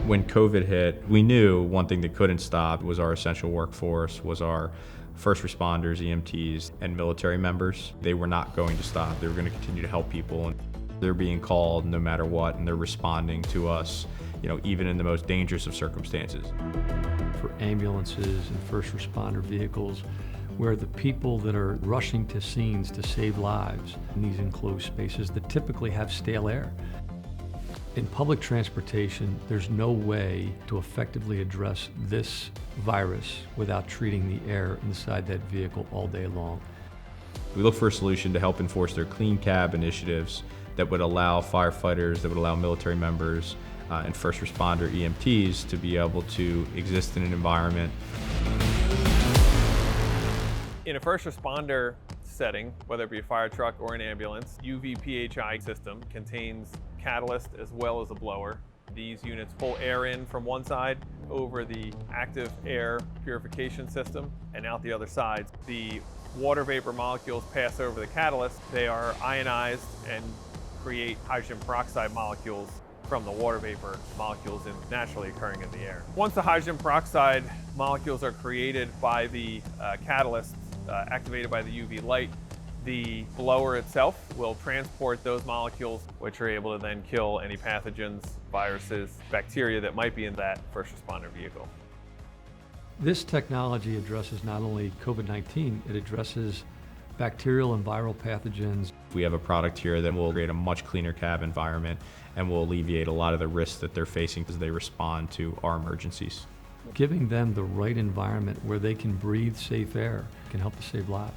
When COVID hit, we knew one thing that couldn't stop was our essential workforce, was our first responders, EMTs, and military members. They were not going to stop. They were going to continue to help people, and they're being called no matter what, and they're responding to us, even in the most dangerous of circumstances. For ambulances and first responder vehicles, where the people that are rushing to scenes to save lives in these enclosed spaces that typically have stale air. In public transportation, there's no way to effectively address this virus without treating the air inside that vehicle all day long. We look for a solution to help enforce their clean cab initiatives that would allow firefighters, that would allow military members, and first responder EMTs to be able to exist in an environment. In a first responder setting, whether it be a fire truck or an ambulance, UV PHI system contains catalyst as well as a blower. These units pull air in from one side over the active air purification system and out the other side. The water vapor molecules pass over the catalyst. They are ionized and create hydrogen peroxide molecules from the water vapor molecules naturally occurring in the air. Once the hydrogen peroxide molecules are created by the catalyst, activated by the UV light, the blower itself will transport those molecules, which are able to then kill any pathogens, viruses, bacteria that might be in that first responder vehicle. This technology addresses not only COVID-19, it addresses bacterial and viral pathogens. We have a product here that will create a much cleaner cab environment and will alleviate a lot of the risks that they're facing as they respond to our emergencies. Giving them the right environment where they can breathe safe air can help to save lives.